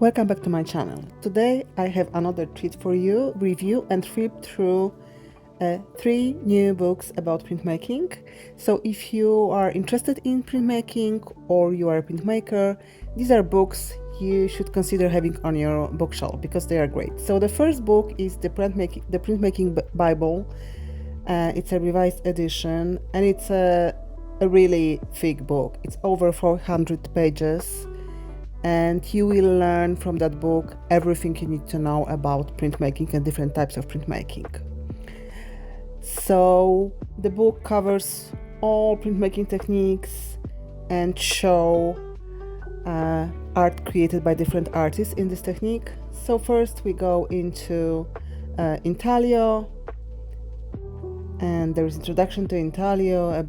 Welcome back to my channel. Today I have another treat for you, review and flip through 3 new books about printmaking. So if you are interested in printmaking or you are a printmaker, these are books you should consider having on your bookshelf because they are great. So the first book is the Printmaking Bible. It's a revised edition and it's a really thick book. It's over 400 pages. And you will learn from that book everything you need to know about printmaking and different types of printmaking. So the book covers all printmaking techniques and show art created by different artists in this technique. So first we go into intaglio, and there is introduction to intaglio, a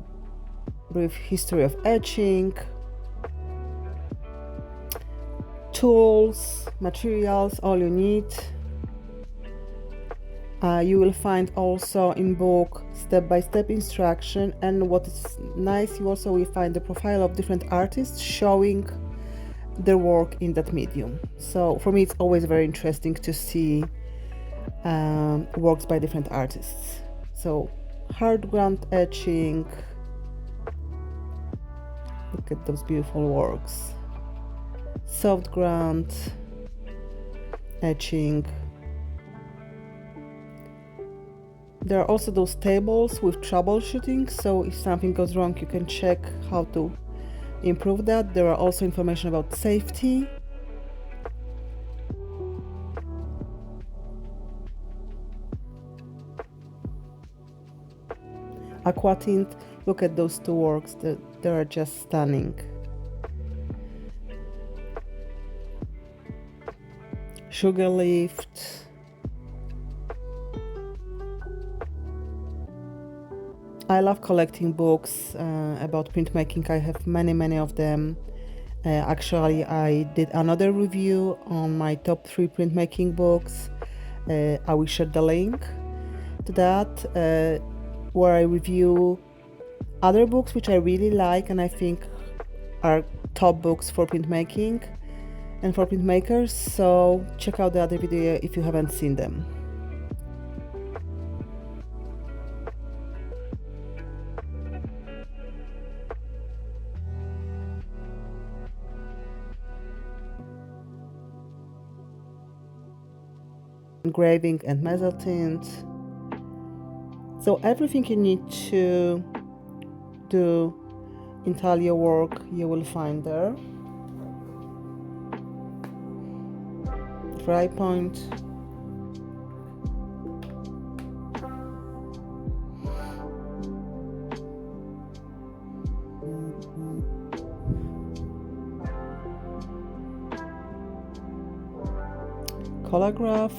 brief history of etching, tools, materials, all you need. You will find also in book step-by-step instruction, and what is nice, you also will find the profile of different artists showing their work in that medium. So for me it's always very interesting to see works by different artists. So hard ground etching, look at those beautiful works. Soft ground etching. There are also those tables with troubleshooting, so if something goes wrong you can check how to improve that. There are also information about safety. Aquatint, look at those two works, they are just stunning. Sugar lift. I love collecting books about printmaking. I have many of them. Actually, I did another review on my top 3 printmaking books. I will share the link to that, where I review other books which I really like and I think are top books for printmaking and for printmakers, so check out the other video if you haven't seen them. Engraving and mezzotint. So everything you need to do intaglio work you will find there. Dry point, colorgraph,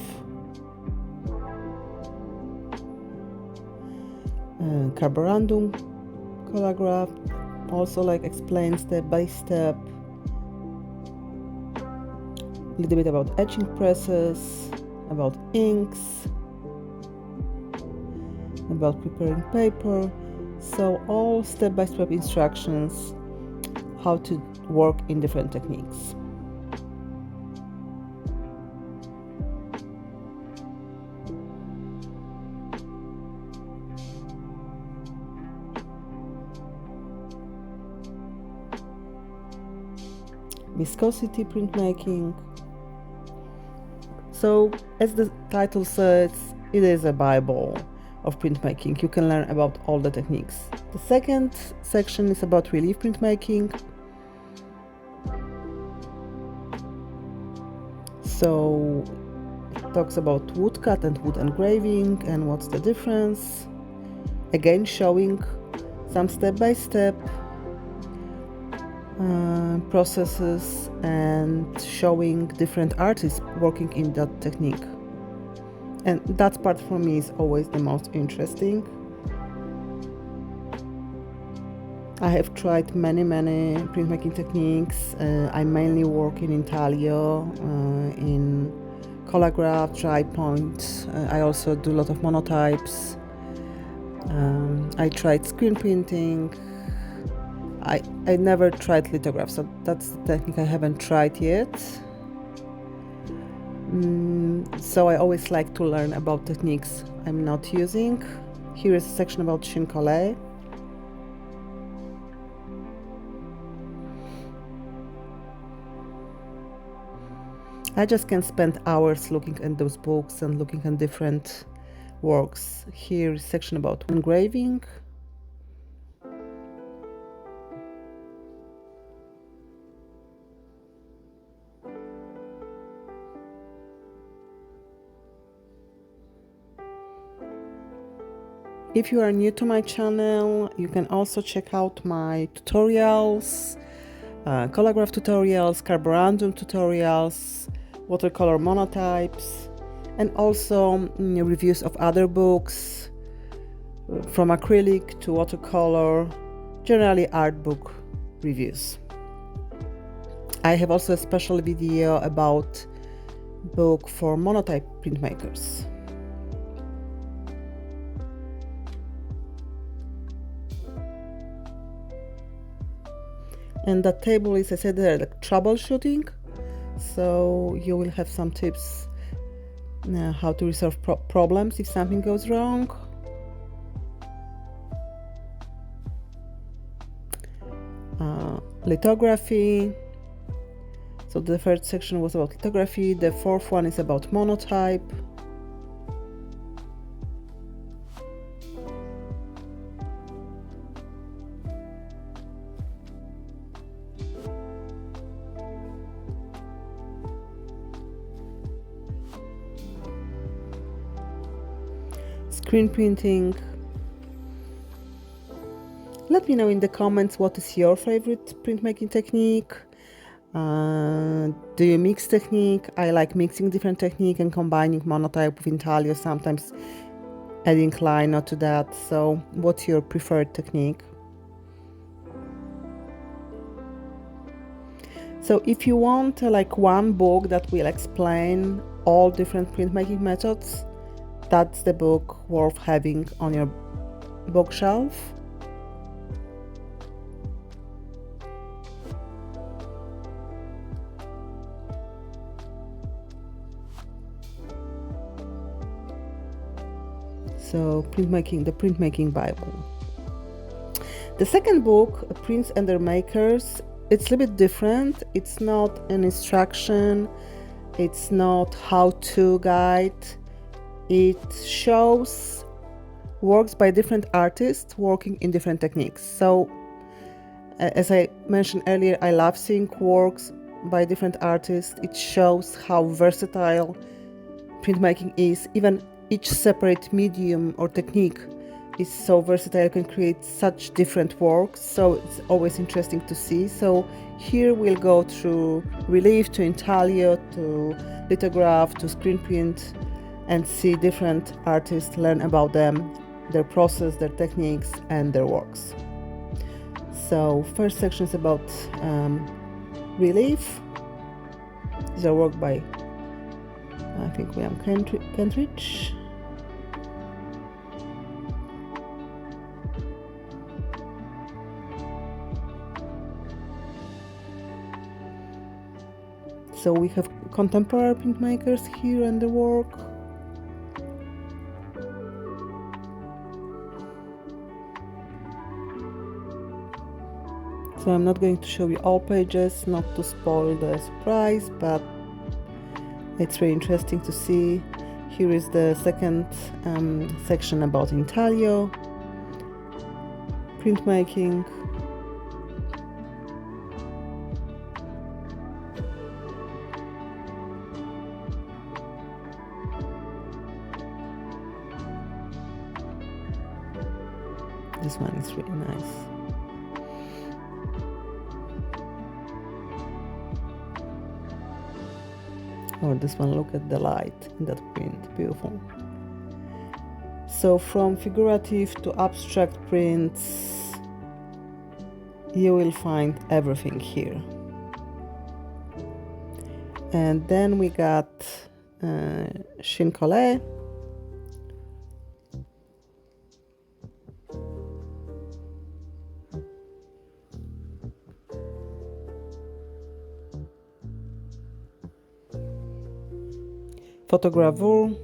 carborundum colorgraph, also like explain step by step. A little bit about etching presses, about inks, about preparing paper. So all step-by-step instructions how to work in different techniques. Viscosity printmaking. So, as the title says, it is a Bible of printmaking. You can learn about all the techniques. The second section is about relief printmaking. So, it talks about woodcut and wood engraving and what's the difference. Again, showing some step-by-step processes and showing different artists working in that technique, and that part for me is always the most interesting. I have tried many printmaking techniques. I mainly work in intaglio, in colorgraph, dry point. I also do a lot of monotypes. I tried screen printing. I never tried lithograph, so that's the technique I haven't tried yet. So I always like to learn about techniques I'm not using. Here is a section about Chincolé. I just can spend hours looking at those books and looking at different works. Here is a section about engraving. If you are new to my channel, you can also check out my tutorials, colorgraph tutorials, carborundum tutorials, watercolor monotypes, and also reviews of other books, from acrylic to watercolor, generally art book reviews. I have also a special video about book for monotype printmakers. And that table is, I said, like troubleshooting, so you will have some tips how to resolve problems if something goes wrong. Lithography. So the first section was about lithography, the fourth one is about monotype. Screen printing. Let me know in the comments what is your favorite printmaking technique. Do you mix technique? I like mixing different technique and combining monotype with intaglio, sometimes adding lino to that. So what's your preferred technique? So if you want like one book that will explain all different printmaking methods, that's the book worth having on your bookshelf. So the Printmaking Bible. The second book, Prints and Their Makers, it's a little bit different. It's not an instruction, it's not how-to guide. It shows works by different artists working in different techniques. So as I mentioned earlier, I love seeing works by different artists. It shows how versatile printmaking is. Even each separate medium or technique is so versatile, you can create such different works, so it's always interesting to see. So here we'll go through relief to intaglio to lithograph to screen print and see different artists, learn about them, their process, their techniques, and their works. So first section is about relief. These are work by, I think, William Kentridge. So we have contemporary printmakers here and their work. So I'm not going to show you all pages, not to spoil the surprise, but it's very interesting to see. Here is the second section about intaglio, printmaking. This one is really nice. Or this one, look at the light in that print, beautiful. So from figurative to abstract prints, you will find everything here. And then we got Chincolé. photogravure.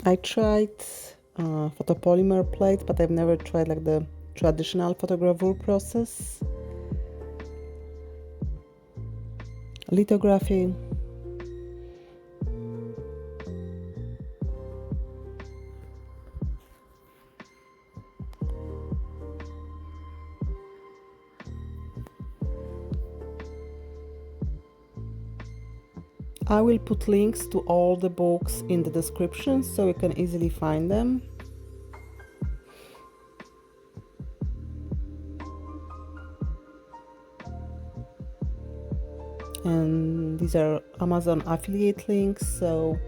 I tried photopolymer plates, but I've never tried like the traditional photogravure process. Lithography. I will put links to all the books in the description so you can easily find them. And these are Amazon affiliate links, so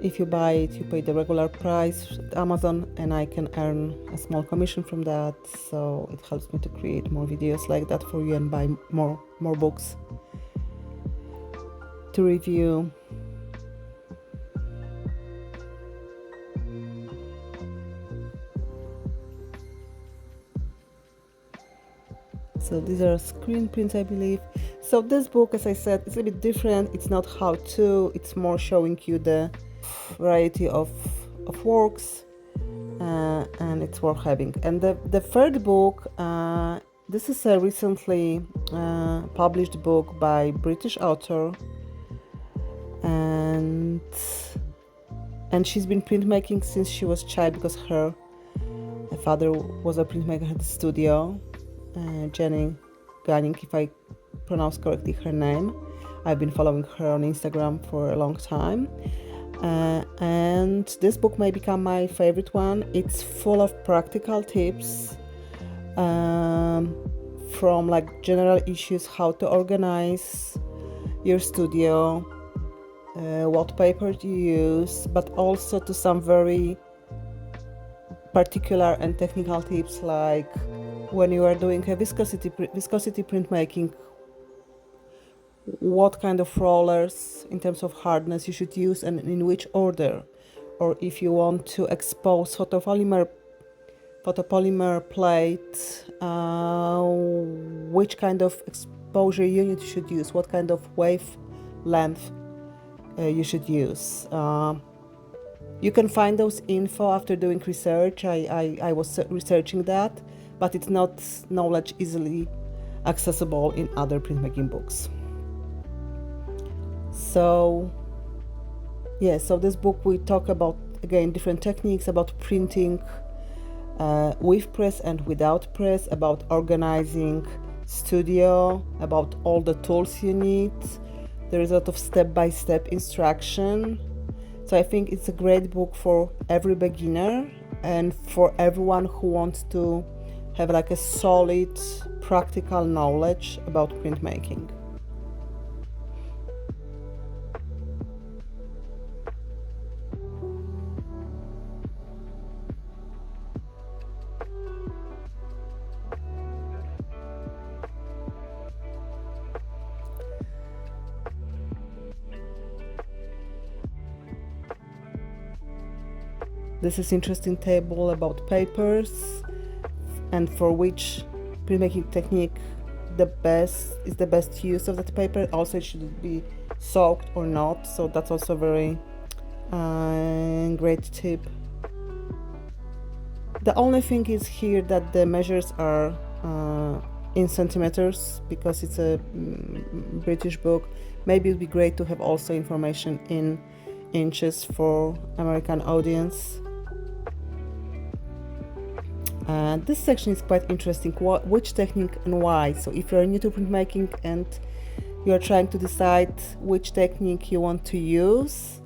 if you buy it, you pay the regular price at Amazon, and I can earn a small commission from that, so it helps me to create more videos like that for you and buy more books to review. So these are screen prints, I believe. So this book, as I said, is a bit different. It's not how-to, it's more showing you the variety of works, and it's worth having. And the third book, this is a recently published book by British author, and she's been printmaking since she was a child because her father was a printmaker at the studio. Jenny Gunning, if I pronounce correctly her name. I've been following her on Instagram for a long time. And this book may become my favorite one. It's full of practical tips from like general issues, how to organize your studio, what paper to use, but also to some very particular and technical tips, like when you are doing a viscosity printmaking, what kind of rollers in terms of hardness you should use and in which order, or if you want to expose photopolymer plate, which kind of exposure unit you should use, what kind of wavelength you should use. You can find those info after doing research. I was researching that, but it's not knowledge easily accessible in other printmaking books. So this book we talk about, again, different techniques about printing with press and without press, about organizing studio, about all the tools you need. There is a lot of step-by-step instruction. So I think it's a great book for every beginner and for everyone who wants to have like a solid practical knowledge about printmaking. This is interesting table about papers and for which printmaking technique is the best use of that paper. Also, it should be soaked or not, so that's also a very great tip. The only thing is here that the measures are in centimeters because it's a British book. Maybe it would be great to have also information in inches for American audience. This section is quite interesting, which technique and why. So if you're new to printmaking and you're trying to decide which technique you want to use,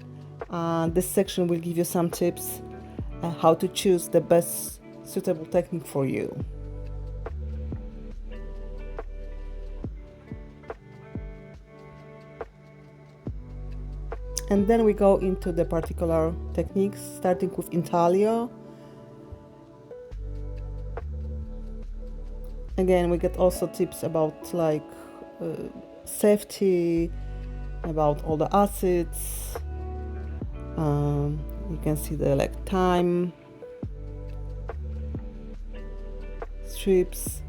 this section will give you some tips how to choose the best suitable technique for you. And then we go into the particular techniques, starting with intaglio. Again, we get also tips about like safety, about all the acids. You can see the like time strips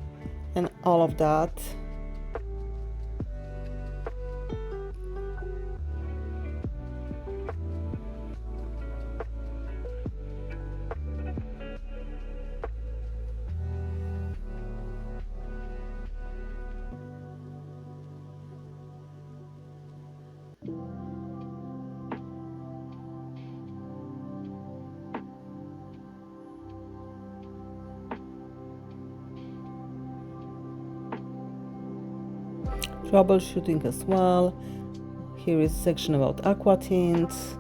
and all of that. troubleshooting as well. Here is a section about aqua tints.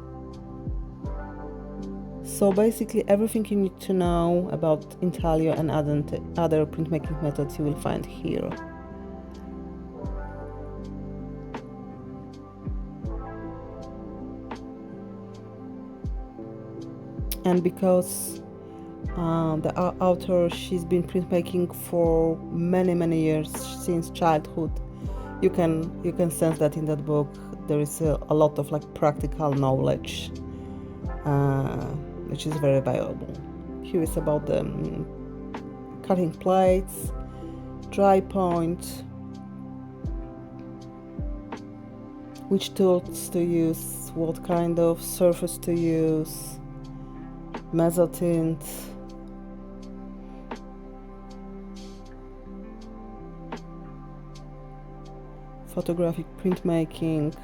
So basically everything you need to know about intaglio and other printmaking methods you will find here. And because the author, she's been printmaking for many years, since childhood, you can sense that in that book there is a lot of like practical knowledge, which is very valuable. Here is about the cutting plates, dry point, which tools to use, what kind of surface to use, mezzotint, photographic printmaking,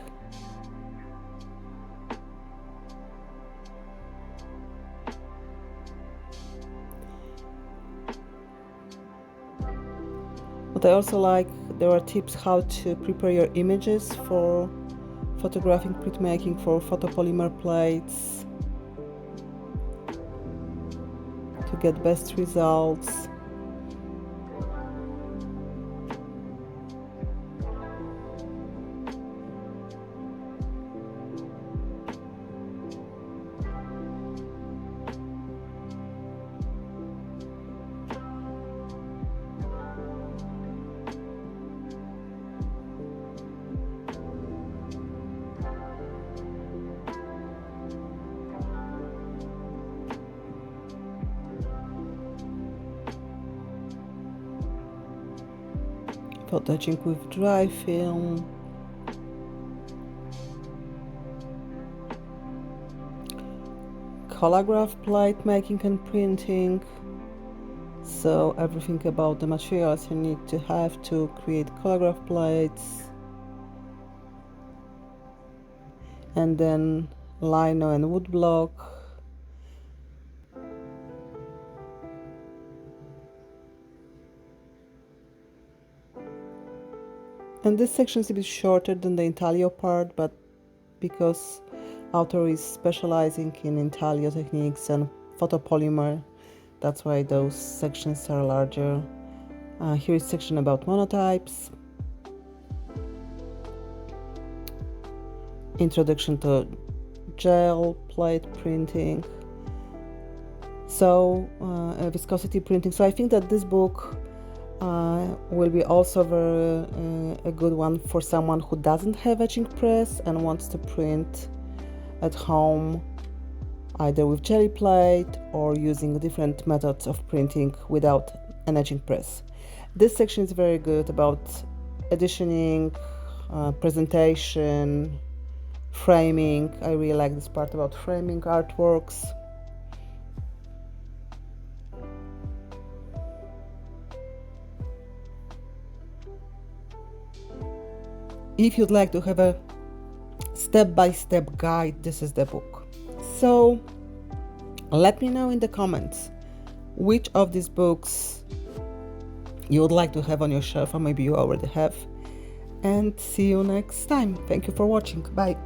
but I also like there are tips how to prepare your images for photographic printmaking, for photopolymer plates, to get best results. Photo etching with dry film, holograph plate making and printing. So everything about the materials you need to have to create holograph plates, and then lino and woodblock. And this section is a bit shorter than the intaglio part, but because author is specializing in intaglio techniques and photopolymer, that's why those sections are larger. Here is a section about monotypes, introduction to gel plate printing, so viscosity printing. So I think that this book will be also a good one for someone who doesn't have etching press and wants to print at home, either with jelly plate or using different methods of printing without an etching press. This section is very good about editioning, presentation, framing. I really like this part about framing artworks. If you'd like to have a step-by-step guide, this is the book. So let me know in the comments which of these books you would like to have on your shelf, or maybe you already have. And see you next time. Thank you for watching. Bye.